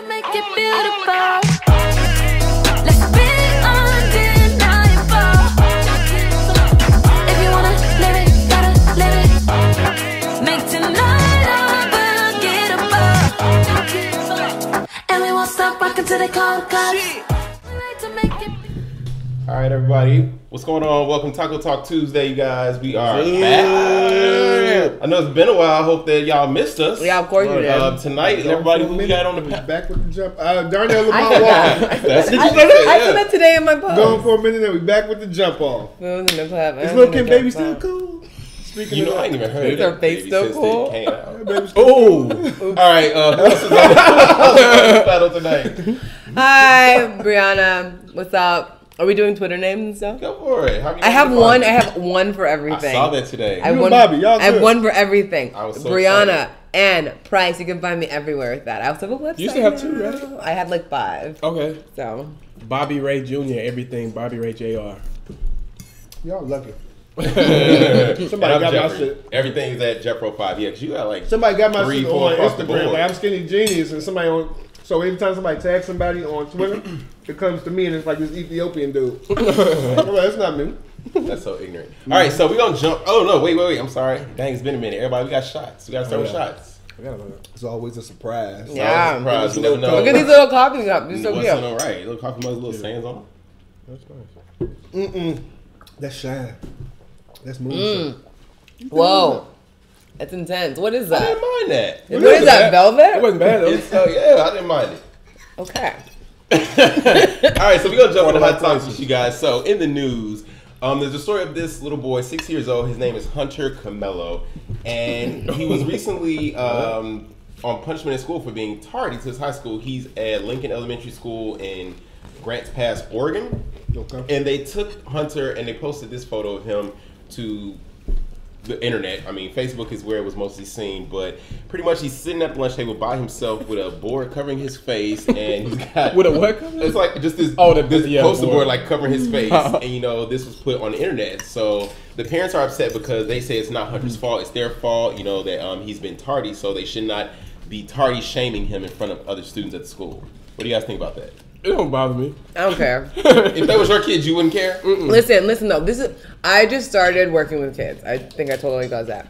to make it beautiful. Let's be undeniable. If you wanna live it, gotta live it. Make tonight unforgettable. And we won't stop rocking till they call the cops. We like to make it. All right, everybody. What's going on? Welcome to Taco Talk Tuesday, you guys. We are back. I know it's been a while. I hope that y'all missed us. Yeah, of course you did. Tonight, everybody who we got on the back with the jump. Darnell Lamar Wall. I said that today in my post. Going for a minute, then we back with the jump off. Is Lil' Kim Baby still cool? Speaking of, I ain't even heard Is her face still cool? Oh! All right, who else is on the battle tonight? Hi, Brianna. What's up? Are we doing Twitter names and stuff? Go for it. I have one. I have one for everything. I saw that today. I have one, Bobby, y'all I have good. one for everything. I was so Brianna and Price. You can find me everywhere with that. I also have a website. You still have two, now. right? I had like 5. Okay. So Bobby Ray Jr. Everything. Bobby Ray Jr. Y'all lucky. Somebody got my shit. Everything's at Jeffro5. Yeah, because you got like Somebody got my 3, shit 4 on across the Instagram. board. Like, I'm Skinny Genius, and somebody on. So every time somebody tags somebody on Twitter, it comes to me, and it's like this Ethiopian dude. I'm like, that's not me. That's so ignorant. All right, so we're going to jump. Oh, no, wait. I'm sorry. Dang, it's been a minute. Everybody, we got shots. We got to start with shots. It's always a surprise. yeah. Surprise. You never know. Look at these little coffee cups. They're so What's cute. on the right? Little coffee mugs, little sands on them. That's nice. That's shine. That's moonshine. Whoa. That's intense. What is I that? didn't mind that. What is that, velvet? It wasn't bad though. Yeah, I didn't mind it. Okay. All right, so we're going to jump into hot topics with you guys. So, in the news, there's a story of this little boy, 6 years old. His name is Hunter Camello. And he was recently on punishment in school for being tardy to his high school. He's at Lincoln Elementary School in Grants Pass, Oregon. Okay. And they took Hunter and they posted this photo of him to the internet. I mean, Facebook is where it was mostly seen, but pretty much he's sitting at the lunch table by himself with a board covering his face, and he's got With a what cover? It's like just this this poster board. board like covering his face, and this was put on the internet. So the parents are upset because they say it's not Hunter's fault; it's their fault. That he's been tardy, so they should not be tardy shaming him in front of other students at the school. What do you guys think about that? It don't bother me. I don't care. If that was your kids, you wouldn't care. Listen though. I just started working with kids. I think I totally does that.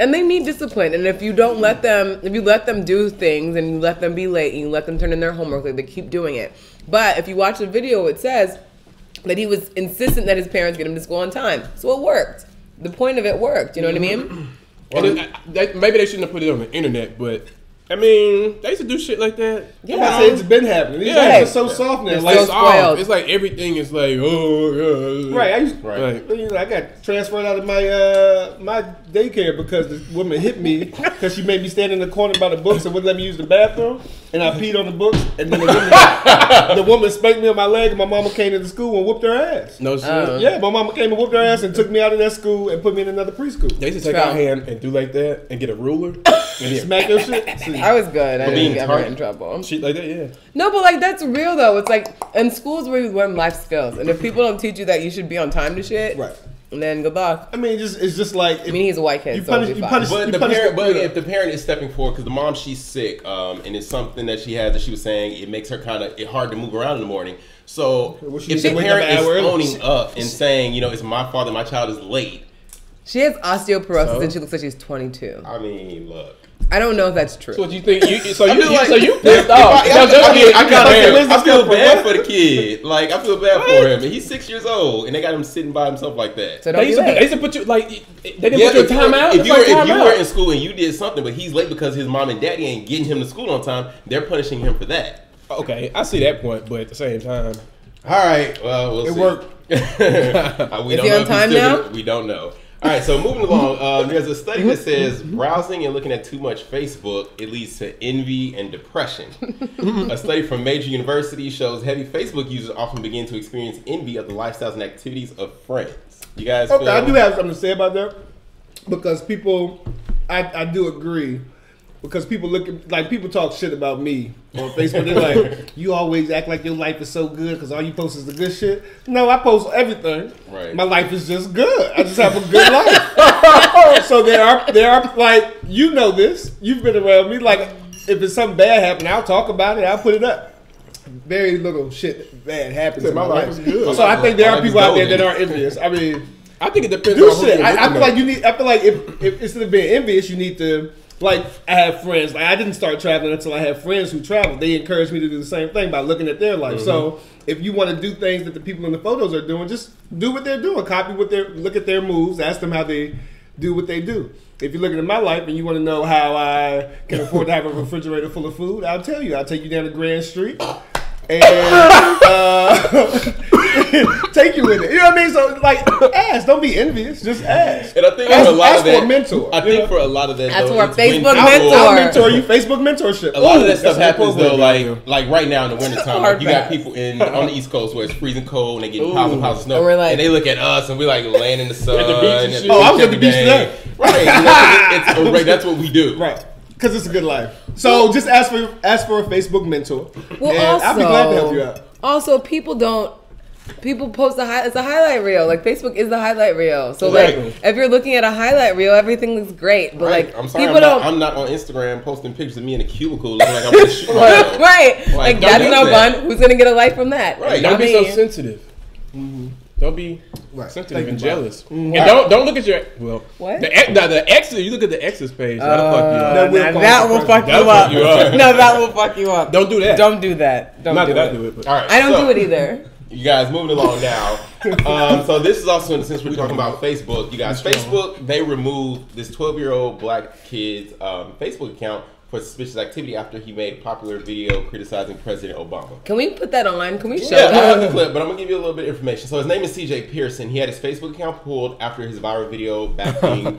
And they need discipline. And if you don't let them, if you let them do things and you let them be late and you let them turn in their homework, like they keep doing it. But if you watch the video, it says that he was insistent that his parents get him to school on time. So it worked. The point of it worked. You know what I mean? Maybe they shouldn't have put it on the internet, but I mean, they used to do shit like that. Yeah. I say it's been happening. These Yeah. guys are so soft now. It's Like, so It's off. spoiled. It's like everything is like, oh, yeah. right. Right. I got transferred out of my my daycare because this woman hit me because she made me stand in the corner by the books and wouldn't let me use the bathroom, and I peed on the books, and then the woman spanked me on my leg, and my mama came into school and whooped her ass. No shit. Yeah, my mama came and whooped her ass and took me out of that school and put me in another preschool. They used to take our hand and do like that and get a ruler and Smack your shit. See, I was good. I being didn't ever tardy. get in trouble. shit like that. Yeah. No, but like that's real though. It's like in schools where you learn life skills, and if people don't teach you that you should be on time to shit, Right. then good luck. I mean, it's just like I mean, he's a white kid, You so punish- it'll be you fine. punish- But if the parent is stepping forward, because the mom, she's sick, and it's something that she has that she was saying it makes her kind of hard to move around in the morning. So Well, she if should the wake up parent an is hour early. owning up and saying, it's my fault that my child is late, She has osteoporosis So? and she looks like she's 22. I mean, look. I don't know if that's true. So what you think? You pissed off? I feel bad for the kid. Like, I feel bad for him. And he's 6 years old, and they got him sitting by himself like that. So don't They be used late. to put you like they didn't put you in timeout. If It's you like were timeout. in school and you did something, but he's late because his mom and daddy ain't getting him to school on time, they're punishing him for that. Okay, I see that point, but at the same time, All right, well, we'll It see. worked. We Is don't he know on if time still now? gonna- we don't know. All right, so moving along, there's a study that says browsing and looking at too much Facebook, it leads to envy and depression. A study from major universities shows heavy Facebook users often begin to experience envy of the lifestyles and activities of friends. You guys Okay, feel? I do have something to say about that because people, I do agree. Because people look at, like, people talk shit about me on Facebook. They're like, you always act like your life is so good because all you post is the good shit. No, I post everything. Right. My life is just good. I just have a good life. So there are like, you know this. You've been around me. Like, if it's something bad happening, I'll talk about it. I'll put it up. Very little shit bad happens in My my life life. is good. So I think there My are life is people out there golden. that are envious. I mean, I think it depends do on who shit. you're I looking feel like at. you need. I feel like if instead of being envious, you need to. Like, I have friends. Like, I didn't start traveling until I had friends who traveled. They encouraged me to do the same thing by looking at their life. So if you want to do things that the people in the photos are doing, just do what they're doing. Copy what they're. Look at their moves. Ask them how they do what they do. If you're looking at my life and you want to know how I can afford to have a refrigerator full of food, I'll tell you. I'll take you down to Grand Street and take you with it. You know what I mean? So, like, ask. Don't be envious. Just ask. And I think Ask- for a lot ask of for that, a mentor, I you think know? for a lot of that, That's though, for a it's when Facebook people- mentor. I'll mentor you. Facebook mentorship. A lot of Ooh, that stuff that's a happens program though, right there. like right now in the wintertime, Hard like you got pass. people on the East Coast where it's freezing cold and they get piles and piles of snow, And we're like- and they look at us and we like laying in the sun. At the beach and at shit. Oh, I was at every the beach day. today. Right? You know, right. That's what we do. Right. Because it's a good life. So just ask for a Facebook mentor. Well, and also, I'll be glad to help you out. Also, people post it's a highlight reel. Like Facebook is the highlight reel. So Right. like if you're looking at a highlight reel, everything looks great. But Right. like I'm sorry, people don't I'm not on Instagram posting pictures of me in a cubicle looking like I'm gonna shoot myself. right. Like don't that's do no that. fun. Who's gonna get a like from that? Right. Don't I be so mean, sensitive. Don't be Right. sensitive Thank and you, Bob. jealous. And don't look at your What? the exes. You look at the exes page. That'll fuck you up. That will Now cause that some will pressure. fuck you That'll up. fuck you up. No, that will fuck you up. Don't do that. Don't do that. Don't Not do that I it. do it, but All right. I don't so, do it either. You guys, moving along now. So this is also, since we're talking about Facebook, you guys, Facebook, they removed this 12-year-old black kid's Facebook account for suspicious activity after he made a popular video criticizing President Obama. Can we put that online? Can we show Yeah, I have that? the clip, but I'm gonna give you a little bit of information. So his name is CJ Pearson. He had his Facebook account pulled after his viral video backing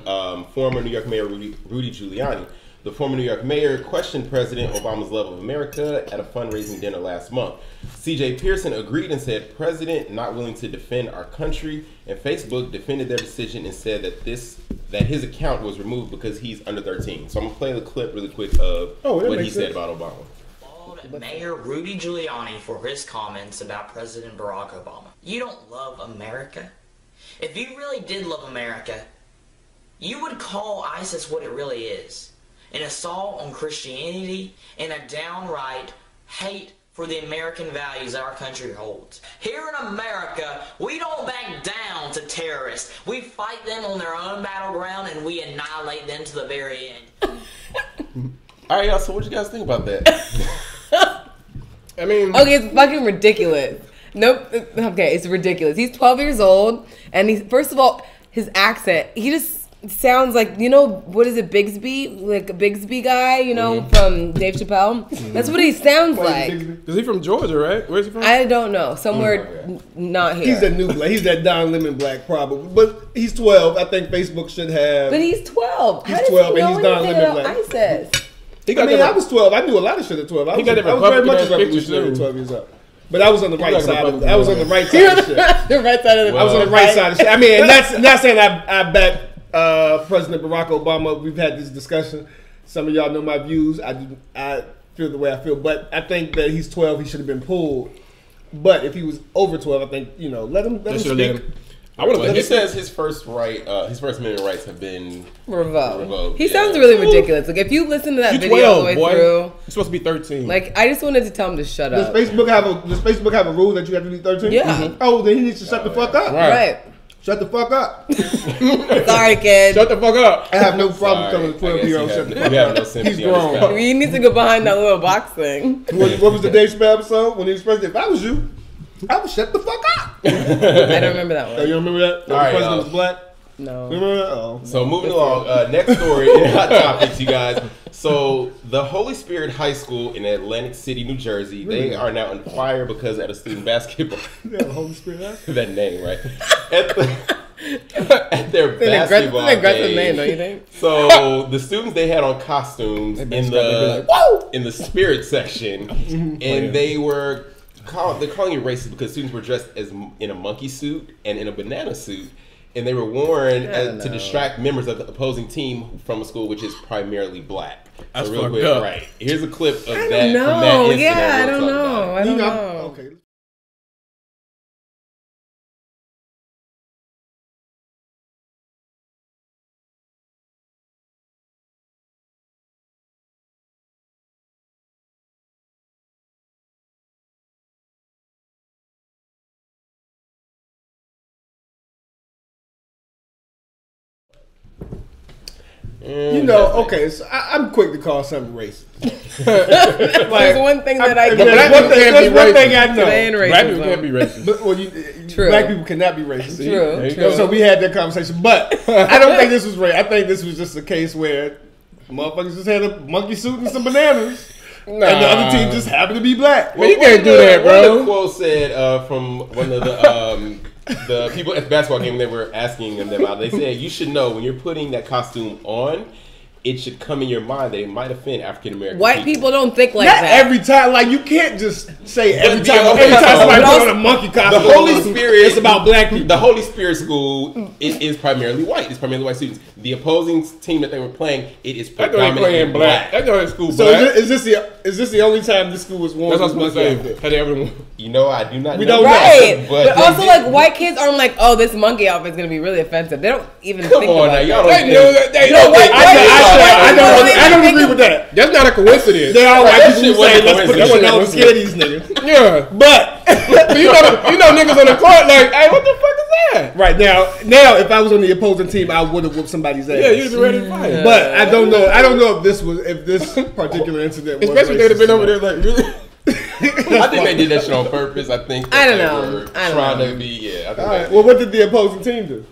former New York Mayor Rudy Giuliani. The former New York mayor questioned President Obama's love of America at a fundraising dinner last month. CJ Pearson agreed and said, "President not willing to defend our country," and Facebook defended their decision and said that his account was removed because he's under 13. So I'm gonna play the clip really quick of that what he makes said sense. about Obama. Mayor Rudy Giuliani for his comments about President Barack Obama. You don't love America? If you really did love America, you would call ISIS what it really is. An assault on Christianity and a downright hate for the American values that our country holds. Here in America, we don't back down to terrorists. We fight them on their own battleground and we annihilate them to the very end. All right, y'all. So what you guys think about that? I mean, Okay, it's fucking ridiculous. Nope. Okay, it's ridiculous. He's 12 years old, and he's first of all, his accent. He just sounds like, you know, what is it, Bigsby? Like a Bigsby guy, you know, from Dave Chappelle. That's what he sounds like. is he from Georgia, right? Where's he from? I don't know. Somewhere not here. He's that new black. He's that Don Lemon black, probably. But he's 12. I think Facebook should have. But he's 12. He's How does 12 he and know he's Don anything Lemon about black. ISIS? He I got mean, that- I was 12. I knew a lot of shit at 12. I He was, got that I was very much a Republican pictures, revolutionary at too. 12 years old. But I was on the right like a side. Republican I was on the right side You're of shit. the right side of the I was on the right side of shit. I mean, and that's not saying I back President Barack Obama. We've had this discussion. Some of y'all know my views. I feel the way I feel, but I think that he's 12. He should have been pulled. But if he was over 12, I think, you know, let him They speak. should've let him. I would Well, have he says his First Amendment rights have been Revoked. He yeah. sounds really ridiculous. Like if you listen to that You video all the 12, way boy. through, You're supposed to be 13. like I just wanted to tell him to shut Does up. Facebook have a rule that you have to be 13? Yeah. Mhm. Oh, then he needs to shut the fuck up. Right. Shut the fuck up. Sorry, kid. Shut the fuck up. I have no problem telling a Sorry, I 12-year-old guess shut the you fuck have up. no sympathy He's on this grown. battle. You need to go behind that little box thing. What was the Dave Chappelle episode when he was president? If I was you, I would shut the fuck up. I don't remember that Oh, one. you remember that? When All right, the president y'all. was black? No. Remember that? Oh. So moving along, next story in Hot Topics, you guys. So the Holy Spirit High School in Atlantic City, New Jersey, they are now on fire because at a student basketball, Yeah, the Holy Spirit. Huh? that name, right? At their It's an basketball aggressive game. name, don't you think? So the students, they had on costumes in they the be in the spirit section, and they're calling it racist because students were dressed as in a monkey suit and in a banana suit, and they were worn to distract members of the opposing team from a school which is primarily black. That's so real fucked quick, up. right? Here's a clip of I that don't from that know. incident. Yeah, I We'll don't talk about it. know. I don't know. Okay. You know, okay, so I'm quick to call something racist. There's one thing that I There's one thing I know. Today in Black people racism. can't be racist. But, well, True. Black people cannot be racist. True. you go. So we had that conversation, but I don't think this was racist. I think this was just a case where motherfuckers just had a monkey suit and some bananas, and the other team just happened to be black. Man, you can't do that, One of bro. the quotes said from one of the people at the basketball game, they were asking them about. They said, you should know when you're putting that costume on, it should come in your mind that it might offend African American White people don't think like Not that. every time, like you can't just say every But time. yeah, Every okay, time so- somebody but put on a monkey costume, The Holy Spirit. it's about black people. The Holy Spirit school is primarily white. It's primarily white students. The opposing team that they were playing, it is That joint predominantly playing black. black. That joint in school So black. is this the only time this school was worn? That's what I was this gonna monkey say. outfit? Had they ever You know, I do not We know. don't know. Right, but they also did- like white kids aren't like, oh, this monkey outfit's gonna be really offensive. They don't even Come think on about now, y'all that. don't They knew that. They You know, know white- I don't Think agree of- with that. That's not a coincidence. They all white That people shit who say, wasn't let's put coincidence. this shit on and scare these niggas. Yeah. But But you know niggas on the court like, hey, what the fuck is that? right now, if I was on the opposing team, I would have whooped somebody's ass. Yeah, you'd be ready to fight. But I don't know if this particular incident was Especially if they'd have been over there like, really? I think they did that shit on purpose. I think I that don't they know. were I don't trying know. to be. Yeah, I think All they right. Well, what did the opposing team do?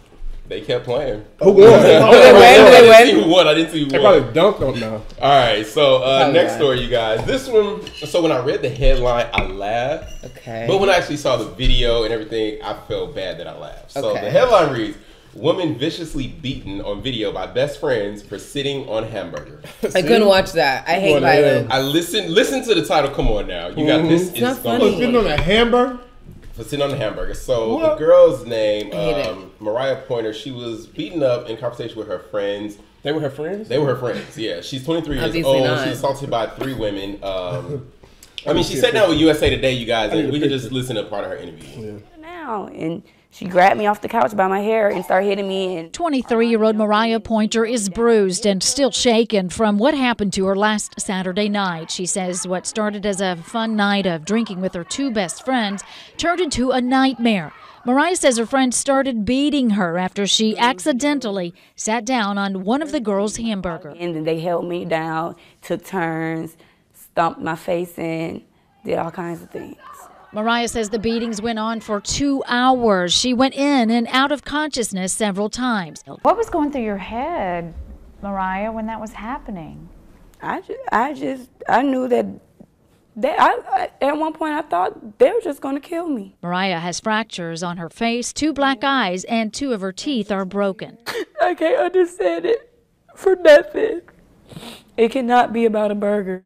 They kept playing. Who won? Did they win? I Did they didn't see win? who won. I didn't see who They won. probably dunked on now. All right, so next bad. story, you guys. This one. So when I read the headline, I laughed. Okay. But when I actually saw the video and everything, I felt bad that I laughed. So Okay. the headline reads: Woman viciously beaten on video by best friends for sitting on hamburger. I couldn't watch that. I hate What the hell? violence. I listen to the title. Come on now, you got this. It's not It's gonna funny. be Sitting on a hamburger? for sitting on the hamburger. So What? the girl's name, hate it. Mariah Pointer, she was beaten up in conversation with her friends. They were her friends? They were her friends. Yeah, she's 23 years Obviously old. not. She's assaulted by 3 women. I mean, she sat down with USA Today, you guys, and we could just listen to part of her interview. Now, and she grabbed me off the couch by my hair and started hitting me. And 23-year-old Mariah Pointer is bruised and still shaken from what happened to her last Saturday night. She says what started as a fun night of drinking with her 2 best friends turned into a nightmare. Mariah says her friends started beating her after she accidentally sat down on one of the girls' hamburger. and then they held me down, took turns, stomped my face in, did all kinds of things. Mariah says the beatings went on for 2 hours. She went in and out of consciousness several times. What was going through your head, Mariah, when that was happening? I knew that at one point I thought they were just going to kill me. Mariah has fractures on her face, 2 black eyes, and 2 of her teeth are broken. I can't understand it for nothing. It cannot be about a burger.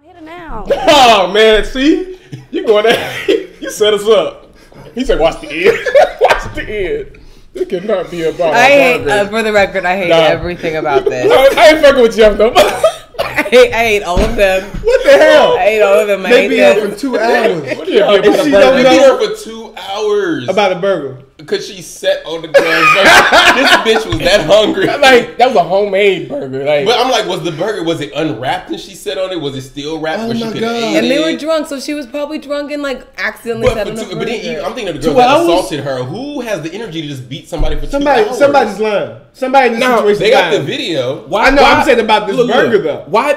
Hit her now. Oh, man, see? You going there. You set us up. He said, watch the end. Watch the end. It cannot be about I a hate, burger. for the record, I hate Nah. everything about this. I ain't fucking with you, though. I hate all of them. What the hell? I hate all of them. I They hate be here them. for 2 hours What do you be And about a she burger? don't They know- beat her for 2 hours about a burger. because she sat on the girl's burger. This bitch was that hungry. Like, that was a homemade burger. Like, But I'm like, was the burger, was it unwrapped and she sat on it? Was it still wrapped Oh where she my could God. eat And it? they were drunk, so she was probably drunk and like accidentally But, sat on for the two, but then, burger. I'm thinking of the girl 2 that hours? assaulted her. Who has the energy to just beat somebody for 2 hours? Somebody's lying. Somebody in this No, situation They got the lying. video. why, I know, I'm saying about this burger, though. Why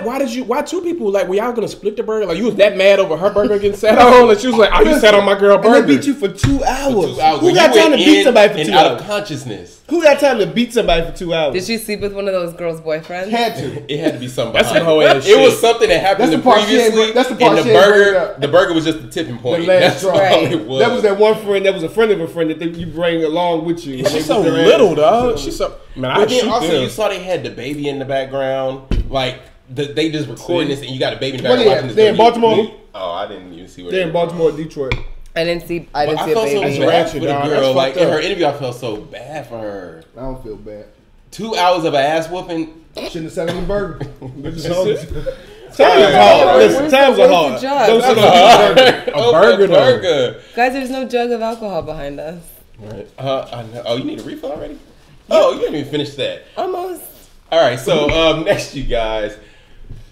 2 people, like, were y'all gonna split the burger? Like, you was that mad over her burger getting sat on? And she was like, oh, you sat on my girl And burger. they beat you for 2 hours. 2 hours. Who When got you time to went beat in somebody for and 2 out of hours? consciousness. Who got time to beat somebody for 2 hours? Did she sleep with one of those girls' boyfriends? Had to. It had to be something. That's behind some hoe ass it. shit. It was something that happened That's the part she ain't previously. bring- that's the part and she the ain't bring burger, up. the burger was just the tipping point. The last That's straw. all Right. it was. That was that one friend that was a friend of a friend that you bring along with you. And they She's so beat their little, ass. dog. She's so. Man, But I'd then shoot also them. you saw they had the baby in the background. Like they just recording this, and you got a baby in the Where background they watching at? this. They in baby. Baltimore? Oh, I didn't even see where They're in Baltimore, Detroit. I didn't see But a I felt so baby. bad ratchet, for the dog. girl. That's Like fucked in her up. interview, I felt so bad for her. I don't feel bad. 2 hours of an ass whooping. Shouldn't have sat on the burger. Times are Where's hard. Listen, the- times are where's the hard. jug? Don't sit on A the burger. burger, though. burger. Guys, there's no jug of alcohol behind us. Right. I know. Oh, you need a refill already? Oh, you didn't even finish that. Almost. All right, so next, you guys.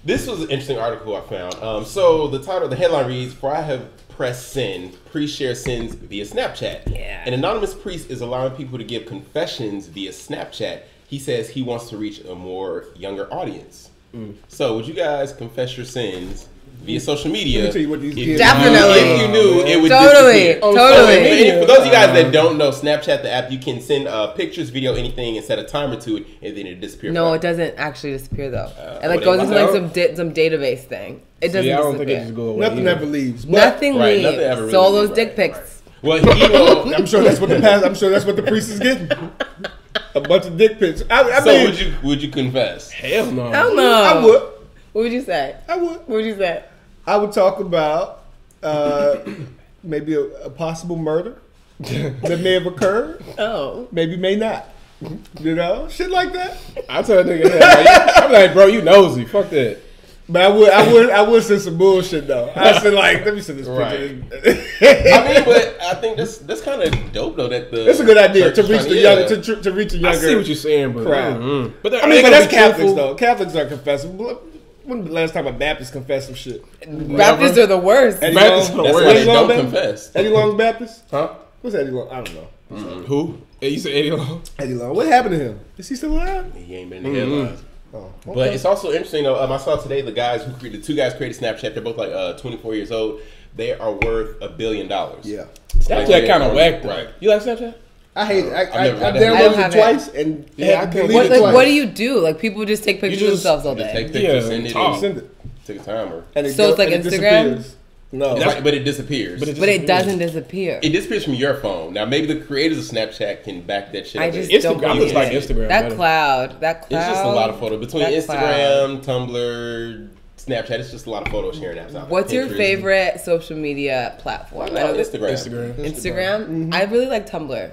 This was an interesting article I found. So the title, the headline reads, "For I have pressed send, priest shares sins via Snapchat." Yeah. An anonymous priest is allowing people to give confessions via Snapchat. he says he wants to reach a more younger audience. So would you guys confess your sins via social media? Let me tell you what these kids Definitely. If you knew it would Totally. disappear. Totally. And for those of you guys that don't know, Snapchat, the app, you can send pictures, video, anything, and set a timer to it, and then it disappears. No, it doesn't actually disappear though. It like what goes it- into like some database thing. It doesn't I don't disappear. think it just go away. Nothing either. ever leaves. But Nothing Right, leaves. nothing ever really so all leaves, those dick right, pics. Well, he will. I'm sure that's what the priest is getting. A bunch of dick pics. I So mean, would you confess? Hell no. Hell no. I would. What would you say? I would. What would you say? I would talk about maybe a possible murder that may have occurred, Oh. maybe may not. You know, shit like that. I tell a nigga, I'm like, bro, you nosy. Fuck that. But I would send some bullshit though. I said like, let me send this picture. I mean, but I think that's kind of dope though. That the It's a good idea church to is reach trying the yeah. younger to reach a I younger. see what you're saying, but crowd. But I mean, but that's Catholics though. Catholics are confessing. When was the last time a Baptist confessed some shit? Baptists are the worst. Eddie Baptists Long? are the That's worst. why they Eddie Long don't Baptist? confess. Eddie Long Baptist? Huh? What's Eddie Long? I don't know. Who? Hey, you said Eddie Long? Eddie Long. What happened to him? Is he still alive? He ain't been in the headlines. Oh, But it's also interesting though. I saw today the two guys created Snapchat. They're both like 24 years old. They are worth $1 billion. Yeah. Snapchat kind of whack though. Right. You like Snapchat? I hate it. I I I downloaded don't it have it. twice and Yeah, had I to can't- delete What, it like, twice. what do you do? Like, people just take pictures of just- themselves all Just day. take pictures, Yeah, send it talk. in. Send it. Take a timer. And So it's like and it Instagram? disappears. No. But it disappears. But it But it doesn't disappear. It disappears from your phone. Now maybe the creators of Snapchat can back that shit I up. just It's don't Instagram. I believe just like it. Instagram That better. cloud. just a lot of photos. Between that Instagram, Tumblr, Snapchat, it's just a lot of photo sharing apps out. What's your Pinterest. favorite social media platform? I know Instagram. Instagram. I really like Tumblr.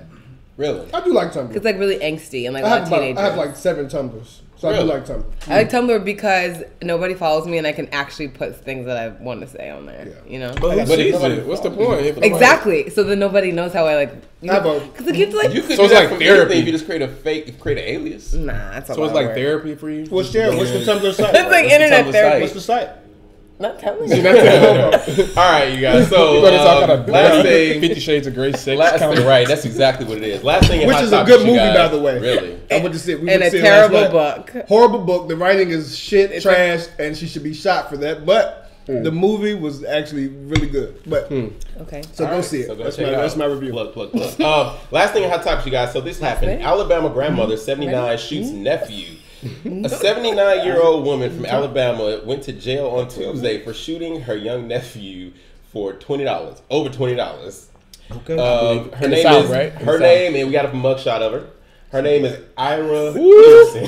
Really? I do like Tumblr. It's like really angsty and like a I lot have, of teenagers. I have like 7 Tumblrs. So I do Really? like Tumblr. I like Tumblr because nobody follows me and I can actually put things that I want to say on there. Yeah. You know. But who But sees nobody- it? What's the point? If nobody- Exactly. So then nobody knows how I like. I vote. Because the kids like. You could So do it's that like from therapy. anything if you just create an alias. Nah, that's a So lot it's of like work. therapy for you? What's there? What's the Tumblr site? It's like What's the internet Tumblr therapy. site? What's the site? Not telling See, you. that's All right, you guys. So We're going to talk about last thing. 50 Shades of Grey sex. Last comedy. thing, right? That's exactly what it is. Last thing, in Which Hot is a Topics, good you movie, guys- by the way. Really? I went to see it. We And went a to see it last terrible night. book. Horrible book. The writing is shit, It's trash, and she should be shot for that. But the movie was actually really good. But Okay. so go see it. So go that's check my it out. that's my review. Plug. Last thing in Hot Topics, you guys. So this happened. thing? Alabama grandmother, 79, shoots nephew. A 79-year-old woman from Alabama went to jail on Tuesday for shooting her young nephew for $20, over $20. Okay. Her In the name South, is right? In her the name, and we got a mugshot of her. Her name is Ira Pearson.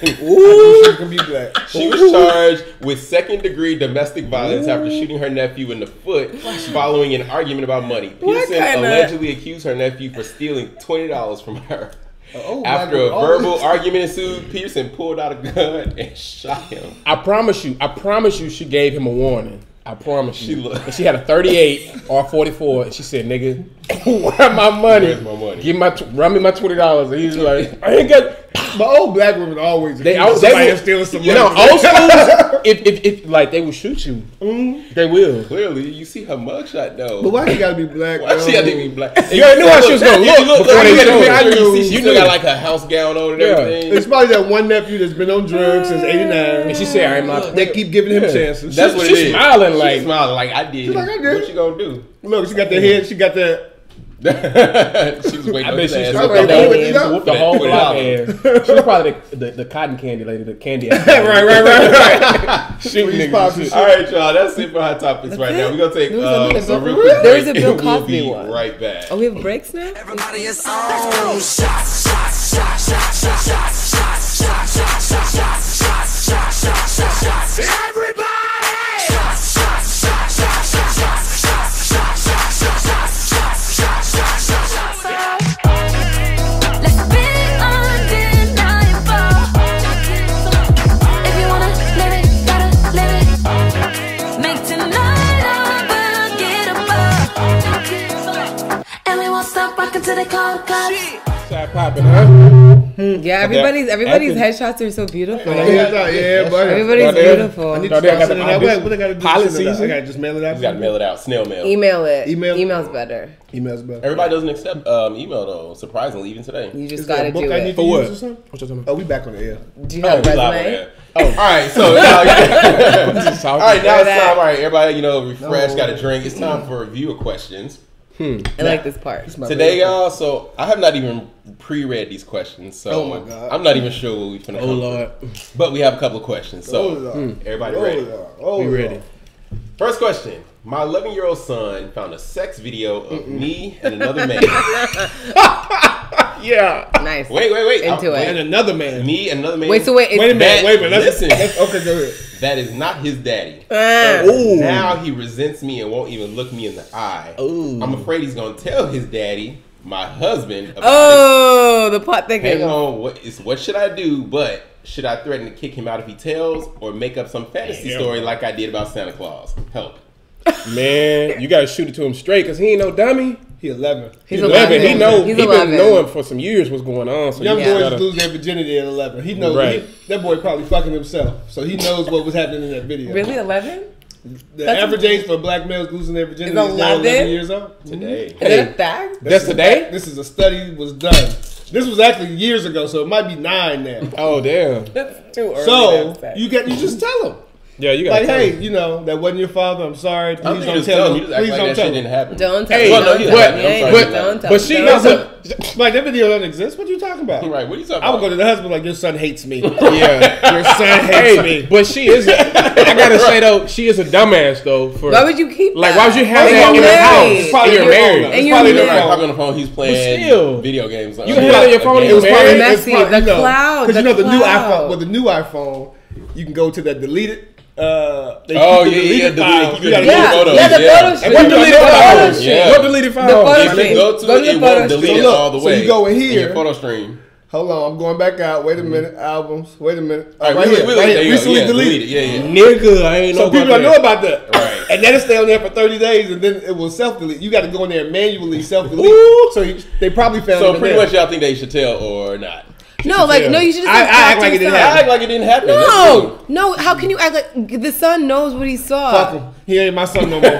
She can be black. She was charged with second-degree domestic violence after shooting her nephew in the foot following an argument about money. Pearson kinda- allegedly accused her nephew for stealing $20 from her. Oh, After my a God. verbal argument ensued, Pearson pulled out a gun and shot him. I promise you, she gave him a warning. I promise you. She looked- And she had a 38 or 44, and she said, "Nigga, where my money? Where's my money?" Give run me my $20." And he's like, "I ain't got." But old black women always They accuse they somebody will, of stealing some you money. know, old schools. If like they will shoot you, they will. Clearly, you see her mugshot though. But why she gotta be black? Why she though? had to be black? You already knew how she was gonna If you look before they you showed look- her. you You still knew. got like a house gown on and Yeah. everything. It's probably that one nephew that's been on drugs since '89. And she said, "I am not." They keep giving him Yeah. chances. That's what it She's is. smiling She's like- smiling like I did. She's like, I did. What you gonna do? Look, she got the head. She got the. She was waiting I on bet his she ass. whooped Wait, the whole, wait, you know? whooped the whole $20. block ass. She was probably the cotton candy lady, the candy. right. Shooting Please niggas. pop and this shit. All right, y'all. That's it for Hot Topics right now. We're gonna take There was another some Bill- real quick There was a break, Bill and we'll Cosby be one. right back. Oh, we have breaks now? Everybody is on. Shots, shots, shots, shots, shots, shots, shots, shots, shots, shots, shots, shots, shots, shots, shots, shots. Everybody! Shots, shots, shots, shots, shots, shots, shots, shots, shots, shots, shots, shots, shots, shots, shots. Let's be undeniable. If you wanna live it, gotta live it. Make tonight unforgettable. And we won't stop rocking till they call the cops. Shot popping, huh? Yeah, everybody's headshots are so beautiful. Yeah, buddy. Everybody's beautiful. I need to start sending that way. What I gotta do? Pilot I season? gotta just mail it out. You gotta mail it out. Snail mail. Email it. Email. Email's better. Email's better. Everybody doesn't accept email though. Surprisingly, even today. You just Is there gotta a book do I need it. to For what? use or something? What you talking Oh, we back on the air. Do you have we a live on resume? that. Oh, all right. So, all right, now it's time. All right, everybody, refresh, got a drink. It's time for viewer questions. I like this part. Today, y'all. So I have not even pre-read these questions, so Oh, my God. I'm not even sure what we're finna come Lord. with. But we have a couple of questions. So everybody ready? We ready. First question. My 11-year-old son found a sex video of me and another man. Yeah. Nice. Wait. Into it. And another man. Me and another man. Wait, so wait. Wait a minute. Listen. Okay, go ahead. That is not his daddy. Ooh. Now he resents me and won't even look me in the eye. Ooh. I'm afraid he's gonna tell his daddy, my husband, about the plot it. thickens. Hang on, what should I do? But should I threaten to kick him out if he tells, or make up some fantasy story like I did about Santa Claus? Help. Man, you gotta shoot it to him straight because he ain't no dummy. He 11. He's 11. He 11. know. He's He 11. been knowing for some years what's going on. So Young you boys gotta, lose their virginity at 11. He knows. Right. That boy probably fucking himself, so he knows what was happening in that video. Really, 11? The average age for black males losing their virginity Is is now 11? 11 years old. Today. Is that a fact? That's today? This is a study was done. This was actually years ago, so it might be 9 now. Oh damn. That's too early. So to say. you just tell him. Yeah, you gotta Like, tell hey, him. that wasn't your father. I'm sorry. I don't Please think don't you just tell tell him. him. You just act Please like don't that tell shit him. didn't happen. Don't tell Hey, me. well, no, Don't you tell haven't. me. I'm Hey, sorry. don't tell But me. she Don't knows tell me. Like, that video doesn't exist. What are you talking about? Right, what are you talking I would about? go to the husband like, your son hates me. Yeah. Your son hates Hey, me. but she is. I gotta say though, she is a dumbass though. For Why would you keep like, that? why would you have Oh, that in you're your married. house? Probably And you're your phone, married. though. And It's you're probably Right, married. probably on the phone. He's playing still. video games. You can have it on your phone. Again. It was probably married. messy. The cloud, Because the the new cloud. iPhone, with the new iPhone, you can go to that deleted. They Oh, keep the yeah, deleted delete. files. Keep You the gotta deleted go- photos. Yeah, the Yeah. photo And stream. what deleted The photo files? stream. Yeah. What deleted The files? photo If you stream. go to Go it, to the it photo won't delete stream. it So look, all the so way. you go in in here. your photo stream. Hold on, I'm going back out. Wait a minute. Albums. Wait a minute. All right, right here. there Right you here. go. Recently Yeah, deleted. Yeah, yeah. Nigga, I ain't know So about people don't know that. about that. Right. And then it stay on there for 30 days, and then it will self-delete. You got to go in there and manually self-delete. Ooh. So they probably found So it pretty there. much y'all think they should tell or not? No, like, no, you should just I talk act to like it your didn't son. I act like it didn't happen. That's No, cool. no. How can you act like the son knows what he saw? Fuck him. He ain't my son no more.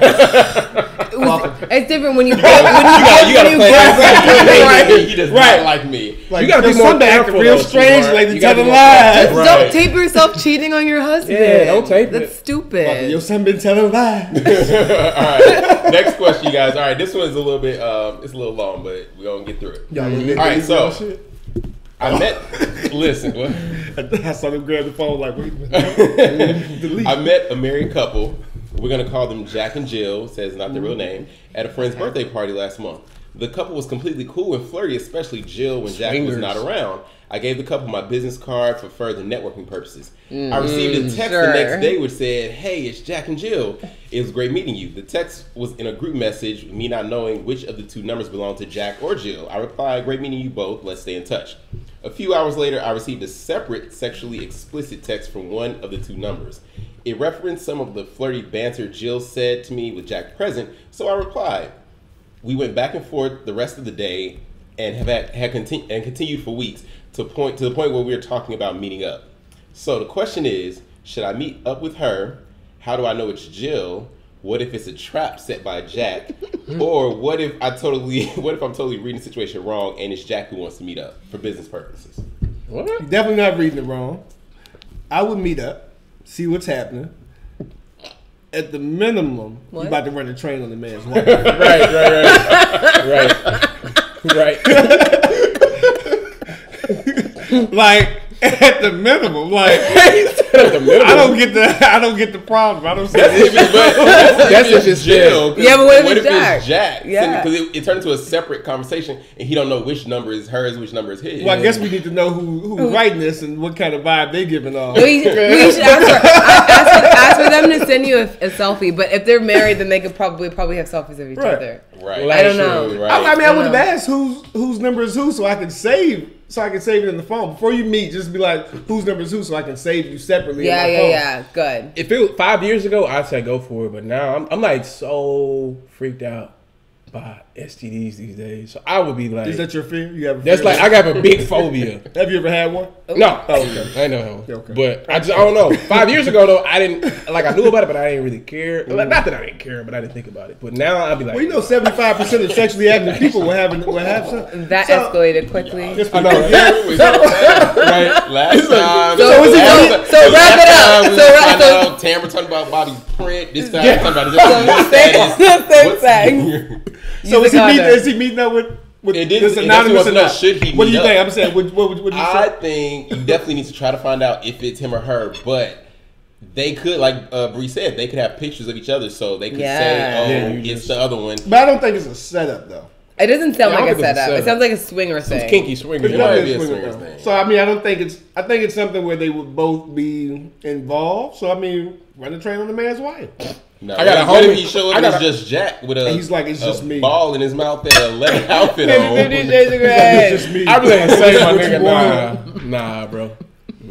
It's different when you You gotta play Right. He does Right. not like me. Like, You gotta your be more son been acting careful, real though, strange, sweetheart. like You to gotta tell be the more lies. careful. Just don't tape yourself cheating on your husband. Yeah, don't tape it. That's stupid. Your son been telling lies. All right. Next question, you guys. All right, this one's a little bit, it's a little long, but we're gonna get through it. Y'all All right, so I met. Listen, what? I saw them grab the phone like, wait a minute. Delete. I met a married couple. We're gonna call them Jack and Jill. Says not their real name. At a friend's birthday party last month. The couple was completely cool and flirty, especially Jill when Jack was not around. I gave the couple my business card for further networking purposes. I received a text the next day which said, "Hey, it's Jack and Jill. It was great meeting you." The text was in a group message, me not knowing which of the two numbers belonged to Jack or Jill. I replied, "Great meeting you both. Let's stay in touch." A few hours later, I received a separate sexually explicit text from one of the two numbers. It referenced some of the flirty banter Jill said to me with Jack present, so I replied. We went back and forth the rest of the day and continued for weeks to the point where we were talking about meeting up. So the question is, should I meet up with her? How do I know it's Jill? What if it's a trap set by Jack? Or what if I'm totally reading the situation wrong and it's Jack who wants to meet up for business purposes? What? You're definitely not reading it wrong. I would meet up, see what's happening. At the minimum, you about to run a train on the man's wife. Right. Like at the minimum, like I don't get the problem. I don't see That's just Jill. Yeah, but what if it's it's Jack? Yeah. Because it turned into a separate conversation, and he don't know which number is hers, which number is his. Well, I guess we need to know who's writing this and what kind of vibe they giving off. We should ask for them to send you a selfie. But if they're married, then they could probably have selfies of each other. Right. I don't know. Right. I mean, I would have asked whose number is who, so I can save it in the phone before you meet. Just be like, whose number is who, so I can save you separately. Yeah, in my phone. yeah. Good. If it was 5 years ago, I'd say go for it. But now I'm like so freaked out. by STDs these days. So I would be like, Is that your fear? You have a that's fear? like I got a big phobia. Have you ever had one? No, Oh, okay. I know. Okay. But I don't know. 5 years ago though, I didn't like. I knew about it, but I didn't really care. Like, not that I didn't care, but I didn't think about it. But now I'd be like, Well, you know, 75% of sexually active people will have some. That escalated quickly. Just I know. Right? Last time. So is it- so wrap it up. So Tamara talking about Bobby's print. This time talking about his same thing. So is he meeting up with It didn't- this and anonymous that's or what not? should he What do meet you up? think? I'm saying, what would you I say? think you definitely need to try to find out if it's him or her, but they could, like Bree said, they could have pictures of each other, so they could say, "Oh, it's the other one." But I don't think it's a setup, though. It doesn't sound Yeah, I like a don't think it's a setup. It setup. sounds like a swinger thing. kinky swinger. It's It definitely might be a swingers swingers thing. thing. So I mean, I think it's something where they would both be involved. So I mean, run the train on the man's wife. No, I got a what if homie- he showed I up got as a- just Jack with a And he's like, "It's just me." ball in his mouth and a leather outfit 50 on. Shades of Grey. It's just me. I really ain't say my What you nigga. want? Nah, bro.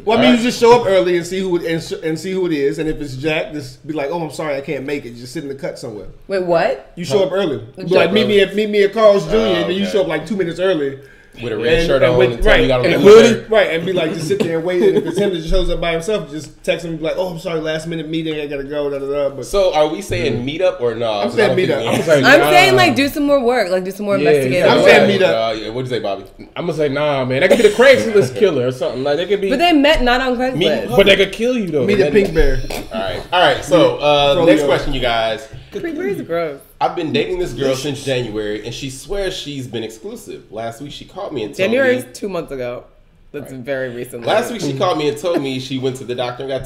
Well, I mean, you just show up early and see who and see who it is, and if it's Jack, just be like, "Oh, I'm sorry, I can't make it." Just sit in the cut somewhere. Wait, what? You show up early. Be Show like, up meet me at Carl's Jr. and then you okay. show up like 2 minutes early. With a red shirt on and tell right, you got on and the a hoodie. right, and be like, just sit there and wait. And if it's him that shows up by himself, just text him and be like, "Oh, I'm sorry, last minute meeting, I gotta go." Da, da, da. But So are we saying meet up or no? I'm saying meet up. I'm saying like do some more work, like do some more Yeah, investigative I'm work. saying meet up. Yeah, what'd you say, Bobby? I'm gonna say nah, man. That could be the Craigslist killer or something. Like they could be, But they met not on Craigslist. but they could kill you though. meet at Pink Bear. All right. So Throw next your- question, you guys. Pink Bear's gross. I've been dating this girl since January, and she swears she's been exclusive. Last week she called me and told January me. is 2 months ago. That's very recent. Last week she called me and told me she went to the doctor and got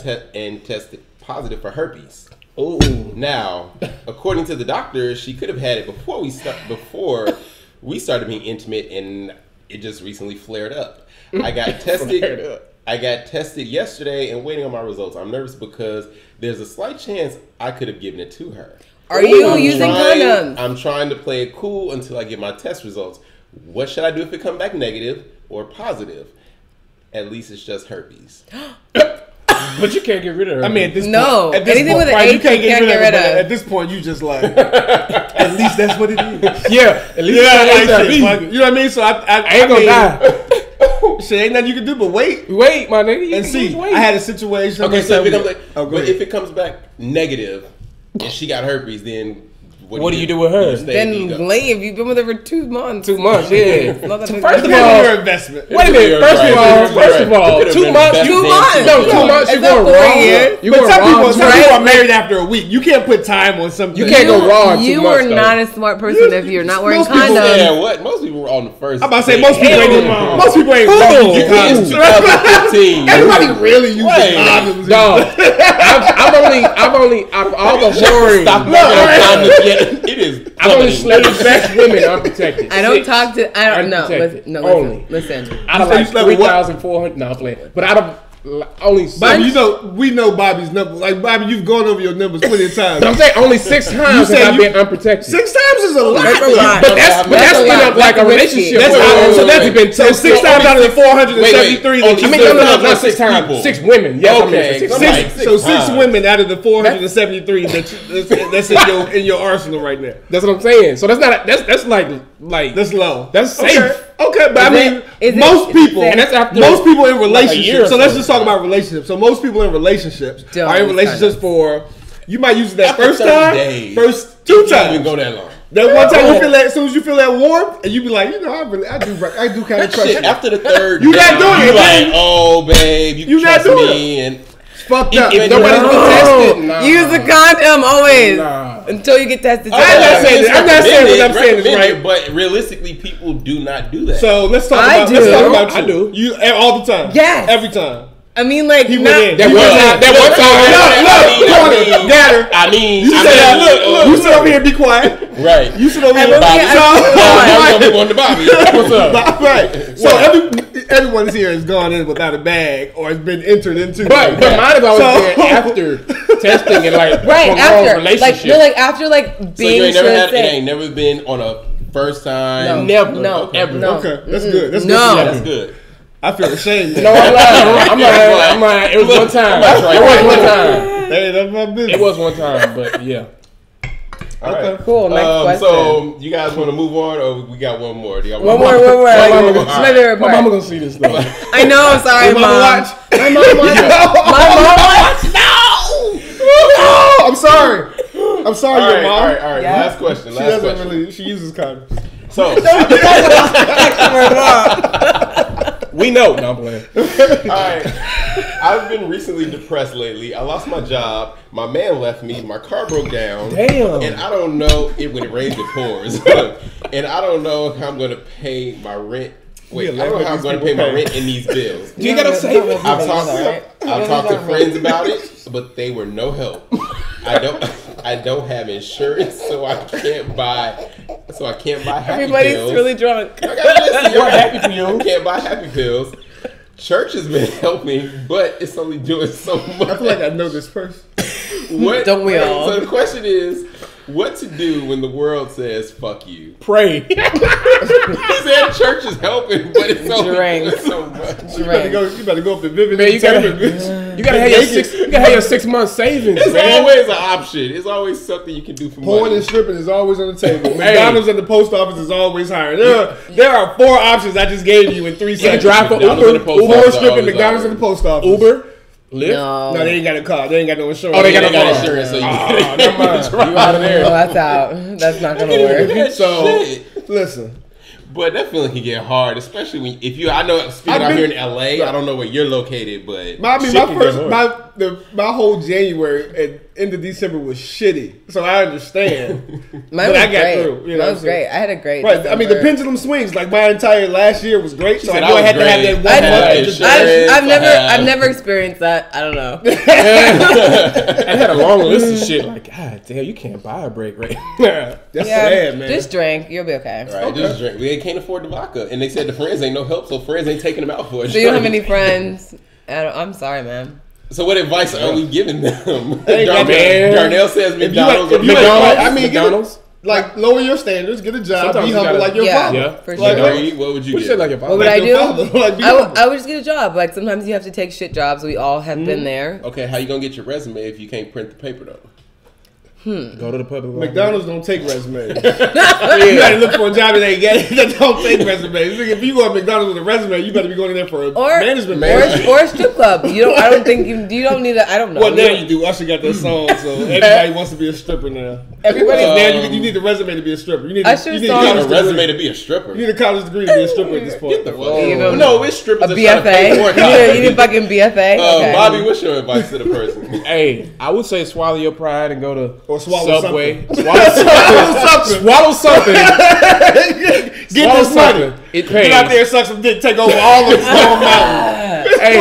tested positive for herpes. Ooh. Now, according to the doctor, she could have had it before we started being intimate, and it just recently flared up. I got tested. I got tested yesterday and waiting on my results. I'm nervous because there's a slight chance I could have given it to her. Are you I'm using trying- condoms? I'm trying to play it cool until I get my test results. What should I do if it comes back negative or positive? At least it's just herpes. But you can't get rid of her. I mean, at this No, point, at this anything point, with an right, H you can't you get can't rid of get it. But rid of. at this point, you just like, at least that's what it is. yeah, at least Yeah, it's like, HIV. shit, fuck it. You know what I mean? So I ain't gonna die. Shit, ain't nothing you can do but wait Wait, my nigga. You and can see. just wait. I had a situation. Okay, so if it comes back, oh, go but ahead. if it comes back negative and she got herpes, then What do you do with her? You stay, Then do you go? leave. You've been with her for 2 months. 2 months, yeah. It's not that big First a of deal. all- your investment. Wait a minute. First of all, It could've 2 been months. best You, 2 months. no, 2 months. You It's not going 4 wrong. years. You But going some wrong. people, too some people much. are married after a week. You can't put time on something. You can't go wrong 2 You months, are though. not a smart person if you're not wearing most people- condoms. Yeah, what? Most people were on the first. I'm about to say date. most people ain't. Hell, Most people ain't. It's 2015. Everybody really uses Wait. condoms. Dog, I've only all the whoring. Stop working on condoms yet. It is. I've only plummeting. slept with 6 women unprotected. I don't 6 talk to. I don't know. unprotected. No, Only. listen. Out of You like slept with what? 3,400. No, I'm playing. But out of only 6. Bobby, we know Bobby's numbers. Like Bobby, you've gone over your numbers plenty of times. But I'm saying only 6 times said have I've you- been unprotected. 6 times is a lot. That's a lot. But that's a in lot. like a That's risky. relationship. That's Wait, how. wait, So wait, that's wait. been so 6 times out of the 473 that Wait, you I mean, only no, said. not 6 times. people. 6 women. Yes, Okay, I mean, 6 come women. on. Six, so 6 times. women out of the 473 that's in your arsenal right now. That's what I'm saying. So that's not that's like That's low. That's safe. Okay, but I mean, most people, and that's after most people in like a year relationships. or So let's so. just talk about relationships. So most people in relationships Don't are in use relationships for. You might use it that After first 30 time, days. first 2 You can't times. even go that long. That one time you feel that, as soon as you feel that warmth, and you be like, you know, I do kind of trust Shit, you. after the third, You day, not doing you it, like, man. oh babe, you You not trust doing me, and Fucked If- up. if nobody's been tested, nah. Use a condom always Nah. until you get tested. I'm not saying that- I'm not saying what I'm saying is recommended, right. but realistically, people do not do that. So let's talk I about. do. Let's talk about you. I do. You all the time. Yes. Every time. I mean, like, He not, went in. That You one went in. time. That one time. Gatter. I mean, You sit down. Look. You sit over here and be quiet. Right. You sit over here. look Bobby. at- Now we going to Bobby. What's up? Right. So everyone here has gone in without a bag or has been entered into. But mine has always So- been after testing and like right prolonged after, relationship. like after, like So being you ain't never had, it sick. ain't never been on a first time. Never. No, Ever. no. Okay, that's good. That's No. good. That's good. I feel ashamed. No, I'm lying. It was one time. I'm not trying. It was one time. Hey, that's my business. It was one time, but yeah. All right. Cool. Next question. So you guys want to move on, or we got one more? Do y'all One want more. All right. It's my favorite My part. mama gonna see this though. I know. Sorry, Your mom. mama watch? My mom watches. My mom watches. No, I'm sorry. I'm sorry, All your right, mom. all right. Yeah. Last question. She Last doesn't question. really. She uses condoms. So, We know. No, I'm playing. all right. I've been recently depressed lately. I lost my job. My man left me. My car broke down. Damn. And I don't know when it rains, it pours. And I don't know how I'm going to pay my rent. Wait, I don't know how I'm going to pay my rent in these bills. Do you gotta save it? I've talked to friends about it, but they were no help. I don't have insurance, so I can't buy happy Everybody's pills. really drunk. I gotta listen, What happy pills? I can't buy happy pills. Church has been helping, but it's only doing so much. I feel like I know this person. What? Don't we all? So the question is, what to do when the world says "fuck you"? Pray. He said church is helping, but it's only Drink. doing so much. You better go up to Vivid Man, you gotta Entertainment, bitch. you gotta have your 6 months savings. It's man. always an option. It's always something you can do for Porn money. and stripping is always on the table. McDonald's and the post office is always hiring. There are 4 options I just gave you in 3 You can seconds. drive for McDonald's and the Uber, post Porn, office are stripping, always McDonald's and the post office. Uber, Lyft. No. No, they ain't got a car. They ain't got no insurance. Oh, they got They no got car. insurance, so you Oh, never mind. you out of Oh, there. that's out. That's not gonna work. So Shit. listen, But that feeling can get hard, especially when if you. I know speaking out here in LA, I don't know where you're located, but my Shit can get hard. my whole January and end of December was shitty. So I understand. Mine But was I got great. through, you know Mine what was I'm saying? great. I had a great. Right. I mean, the December. pendulum swings. Like my entire last year was great. So I said knew I I was had to have great. that one I month. had to just- insurance. I've never experienced that. I don't know. I had a long list of shit. Like, God damn, you can't buy a break right now. That's Yeah, sad, man. just drink. You'll be okay. right, just drink. We can't afford the vodka, and they said the friends ain't no help, so friends ain't taking them out for it. So you don't have any friends? I'm sorry, man. So what advice are we giving them? Hey, Darnell says McDonald's. if you ain't- McDonald's. I mean, McDonald's. Like, lower your standards, get a job, Sometimes be you humble gotta- like your Yeah. father. Yeah. For Like, sure. What would you What you get? say like your What father? would I your do? father. Like, be I humble. would just get a job. Like sometimes you have to take shit jobs. We all have been there. Okay, how you gonna get your resume if you can't print the paper though? Go to the public library. McDonald's don't take resumes. You gotta look for a job that ain't get it. That don't take resumes. If you go to McDonald's with a resume, you better be going in there for a management position. Or a strip club. You don't. I don't think you don't need a. I don't know. Well, now you do. Usher got that song, so everybody wants to be a stripper now. Everybody. So now you need a resume to be a stripper. You need Usher's you need song- You got a college degree. resume to be a stripper. You need a college degree to be a stripper at this point. Get the fuck. You don't- No, it's strippers A that try to pay BFA. for You need a fucking BFA. Okay. Bobby, what's your advice to the person? Hey, I would say swallow your pride and go to Or swallow Subway. something. Swallow something. Get Swallow this money. something. It Get out pays. there, suck some dick, take over all of Stone Mountain. Hey,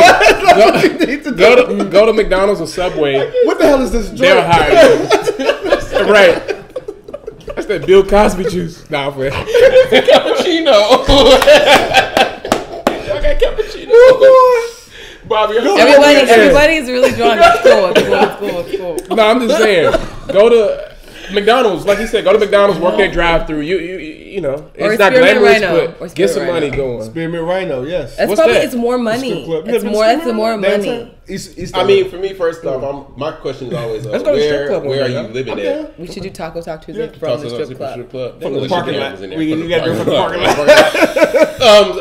go to McDonald's or Subway. What the hell is this They'll drink? hire you. Right. That's that Bill Cosby juice. Nah, for Cappuccino. I got cappuccino. Bobby, Everybody's really drunk. It's cool. It's cool. No, I'm just saying. Go to McDonald's, like he said. Go to McDonald's, work their drive-through. You know, Or it's not Spearmint glamorous, Rhino. Or but get some Spearmint money Rhino. going. Spearmint Rhino, yes. That's What's probably that? it's more money. Strip club. It's more. That's more money. I mean, for me, first off, my question is always, Let's go to strip club where are one you day, living at? We should do Taco Talk Tuesday Talk from to the us strip at club. From the parking lot. You gotta do it from the parking lot.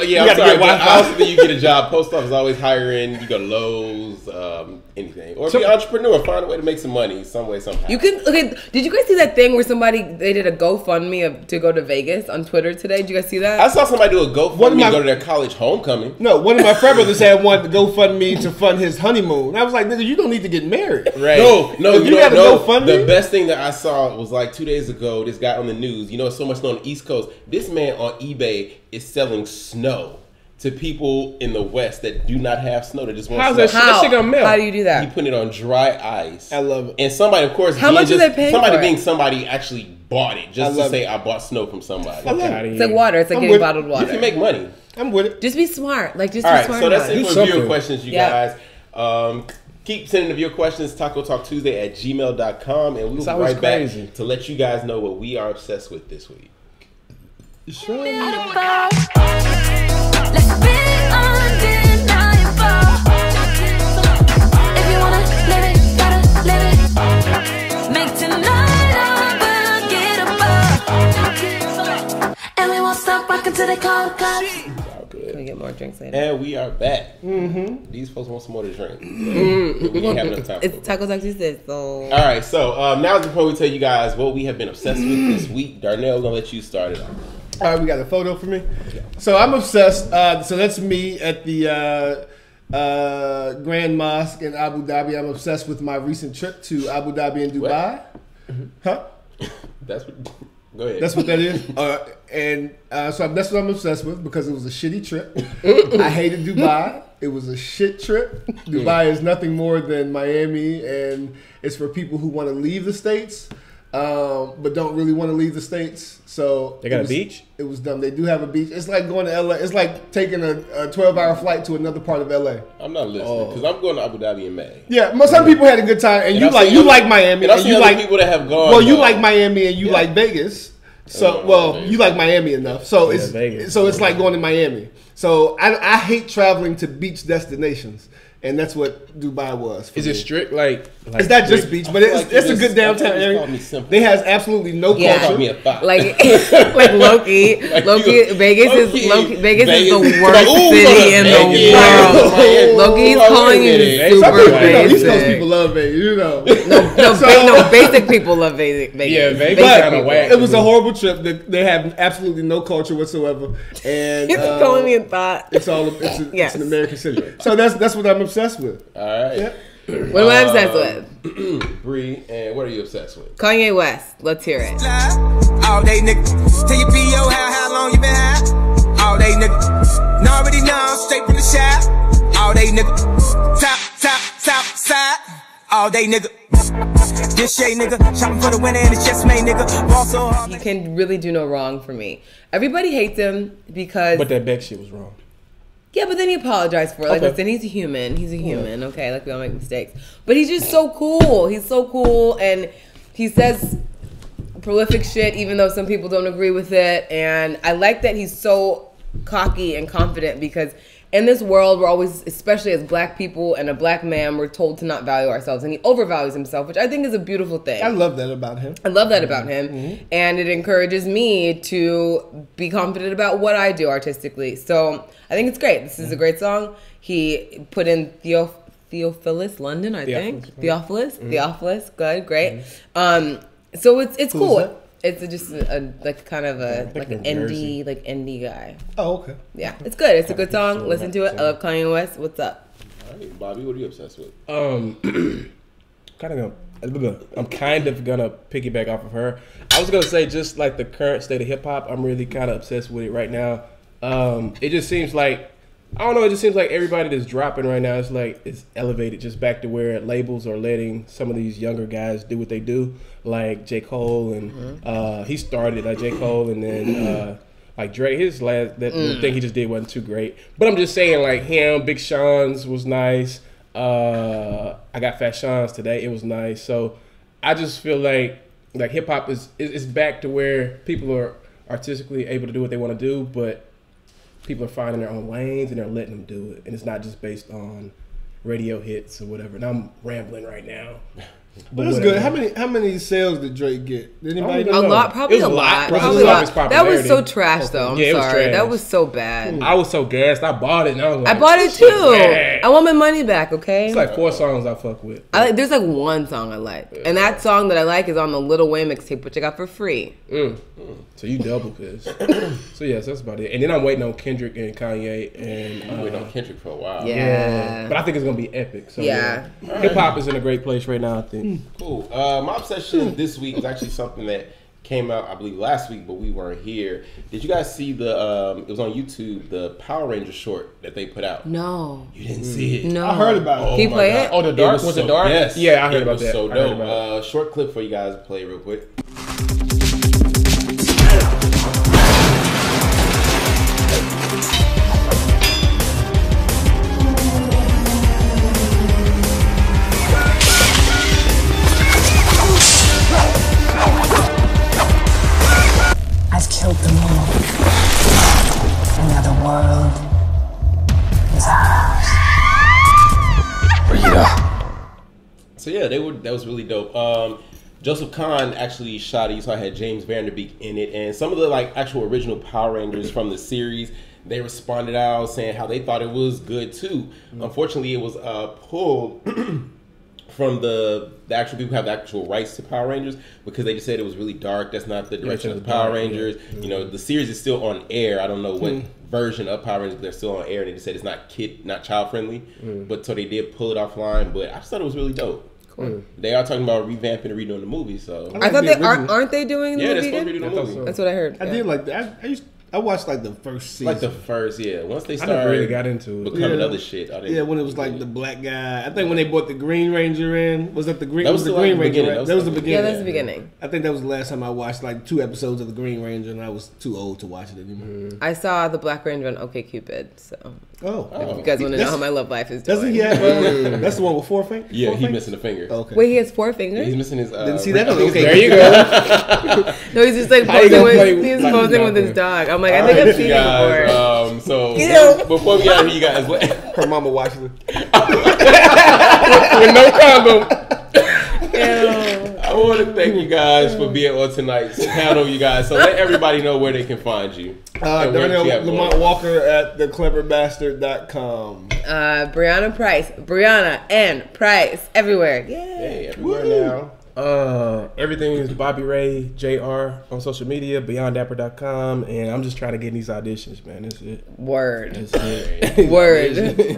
You I'm gotta sorry, get but I Wi-Fi. also think you get a job. Post office is always hiring. You go to Lowe's, anything, or be an entrepreneur. Find a way to make some money, some way, somehow. You can okay. Did you guys see that thing where they did a GoFundMe to go to Vegas on Twitter today? Did you guys see that? I saw somebody do a One of GoFundMe my- to go to their college homecoming. No, one of my frat brothers had one to GoFundMe to fund his honeymoon. And I was like, nigga, you don't need to get married. Right. No, If you gotta GoFundMe? The best thing that I saw was like 2 days ago. This guy on the news, you know, so much snow on the East Coast. This man on eBay is selling snow to people in the West that do not have snow. That just want How's snow. that shit? That shit gonna melt. How do you do He that? put it on dry ice. I love it. And somebody, of course, How being much are just- they paying somebody for it? being somebody actually bought it I just to love say it. I bought snow from somebody. I love Outta it. It's like water. It's like I'm getting with- bottled You water. can make money. I'm with it. Just be smart. Like just All be right, smart. so that's about it it. for something. viewer questions, you Yeah. guys. Keep sending the viewer questions, Taco Talk Tuesday at gmail.com, and we'll It's be always right back crazy. to let you guys know what we are obsessed with this week. Let's be undeniable. If you wanna live it, gotta live it. Make tonight unforgettable. Walk until they call the cops. Can we get more drinks later? And we are back. Mm-hmm. These folks want some more to drink. We didn't have enough time for It's Taco Tuesday, so. All right, so now is the point we tell you guys what we have been obsessed with this week. Darnell, we're gonna let you start it off. All right, we got a photo for me. So I'm obsessed. So that's me at the Grand Mosque in Abu Dhabi. I'm obsessed with my recent trip to Abu Dhabi and Dubai. Huh? That's what. Go ahead. That's what that is. So that's what I'm obsessed with because it was a shitty trip. I hated Dubai. It was a shit trip. Dubai is nothing more than Miami, and it's for people who want to leave the States, but don't really want to leave the States. So they got a beach? It was dumb. They do have a beach. It's like going to LA. It's like taking a 12-hour flight to another part of LA. I'm not listening because I'm going to Abu Dhabi in May. Yeah, some people had a good time, and you like Miami, and and you like people that have gone. Well, you like Miami, and you like Vegas. So, you like Miami enough. So it's like going to Miami. So I hate traveling to beach destinations. And that's what Dubai was. Is it strict? Like it's not just beach, but it's a good downtown area. They has absolutely no culture. Like Loki. Vegas is the worst city in the world. Loki's calling you super basic. East Coast people love Vegas, you know. No, basic people love Vegas. Yeah, Vegas kind of whack. It was a horrible trip. They have absolutely no culture whatsoever. And he's calling me a thought. It's an American city. So that's what I'm obsessed with. All right. Yeah. What am I obsessed with? Bree, and what are you obsessed with? Kanye West. Let's hear it. All day, nigga. Tell your P.O. how long you been high? All day, nigga. Already know, straight from the shop. All day, nigga. Top, side. All day, nigga. This shade, nigga. Shopping for the winner and it's just made, nigga. Ball so hard. He can really do no wrong for me. Everybody hates him because. But that Beck shit was wrong. Yeah, but then he apologized for it. Like, Okay. listen, he's a human. He's a human, okay? Like, we all make mistakes. But he's just so cool. He's so cool, and he says prolific shit, even though some people don't agree with it. And I like that he's so cocky and confident because in this world, we're always, especially as black people and a black man, we're told to not value ourselves. And he overvalues himself, which I think is a beautiful thing. I love that about him. Mm-hmm. And it encourages me to be confident about what I do artistically. So I think it's great. This is a great song. He put in Theophilus London, I think. Theophilus. Good, great. So it's cool. that? It's just like kind of an indie guy. Oh, okay. Yeah, it's good. It's a good song. Listen to it. I love Kanye West. What's up? All right, Bobby, what are you obsessed with? I'm kind of gonna piggyback off of her. I was gonna say just like the current state of hip hop, I'm really kind of obsessed with it right now. It just seems like it just seems like everybody that's dropping right now is like it's elevated just back to where labels are letting some of these younger guys do what they do, like J. Cole and he started like J. Cole and then like Drake. His last thing he just did wasn't too great, but I'm just saying like him, Big Sean's was nice. I got Fat Sean's today. It was nice. So I just feel like hip hop is back to where people are artistically able to do what they want to do, but people are finding their own lanes and they're letting them do it. And it's not just based on radio hits or whatever. And I'm rambling right now. But it's good. How many sales did Drake get? Did anybody know? A lot, probably a lot. Probably a lot. That was so trash, though. I'm Yeah, it was sorry. trash. That was so bad. I was so gassed. I bought it and I was like, I bought it this shit too. bad. I want my money back, okay? It's like 4 songs I fuck with. There's like one song I like. And that song that I like is on the Lil Wayne mixtape, which I got for free. So you double pissed. So yes, that's about it. And then I'm waiting on Kendrick and Kanye and I'm waiting on Kendrick for a while. Yeah. But I think it's gonna be epic. So Yeah. Hip hop is in a great place right now, I think. Cool. My obsession this week is actually something that came out, I believe, last week, but we weren't here. Did you guys see it was on YouTube, the Power Ranger short that they put out? No. You didn't see it? No. I heard about it. Oh, Can you my play God. it? Oh, the dark? Was it dark? Yes. Yeah, I heard about was that. so I heard dope. about it. Short clip for you guys to play real quick. I've killed them all. And now the world is ours. So yeah, that was really dope. Joseph Kahn actually shot it. You saw it had James Vanderbeek in it, and some of the like actual original Power Rangers from the series, they responded out saying how they thought it was good too. Unfortunately, it was pulled from the actual people who have the actual rights to Power Rangers because they just said it was really dark. That's not the direction of the Power Rangers. You know, the series is still on air. I don't know what version of Power Rangers, but they're still on air. And they just said it's not child friendly. But so they did pull it offline. But I just thought it was really dope. Cool. They are talking about revamping and redoing the movie. So I thought they aren't they doing the movie? Yeah, they're supposed to be doing the movie. So. That's what I heard. I did like that. I watched like the first season. Like the first, yeah. Once they I started never really got into it. becoming other shit. When it was like the black guy. I think when they brought the Green Ranger in, was that the Green? That was the the Green like, Ranger. beginning. Right? That was the beginning. Yeah, that's the beginning. I think that was the last time I watched like 2 episodes of the Green Ranger, and I was too old to watch it anymore. I saw the Black Ranger on OkCupid. So if you guys want to know how my love life is doing. Doesn't he have? That's the one with 4 fingers. Yeah, he's missing a finger. Okay. Wait, he has 4 fingers. Yeah, he's missing his. Didn't see that. Okay, there you go. No, he's just like posing with his dog. I'm like, I think I've seen it before. So before we get out of here, you guys, her mama watching it with no condom. I want to thank you guys for being on tonight's panel, you guys. So let everybody know where they can find you. Darnell Lamont Walker at thecleverbastard.com. Brianna Price. Brianna and Price everywhere. Hey, everywhere now. Everything is Bobby Ray JR on social media, BeyondDapper.com, and I'm just trying to get in these auditions, man. That's it. Word. That's it. Word.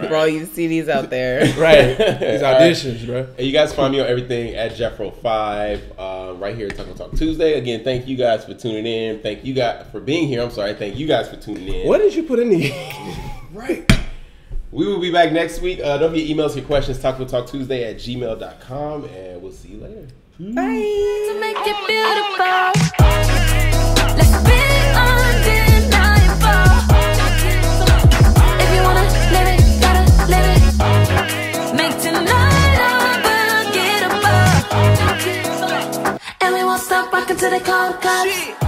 For all you CDs out there. Right. These auditions, bro. And you guys find me on everything at Jeffro5, right here at Taco Talk Tuesday. Again, thank you guys for tuning in. Thank you guys for being here. I'm sorry. Thank you guys for tuning in. What did you put in the Right. We will be back next week. Don't forget emails, your questions, tacotalktuesday@gmail.com, and we'll see you later. Bye. To make it beautiful, let's be undeniable. If you wanna live it, gotta live it. Make tonight unforgettable, and we won't stop rocking till they call the cops.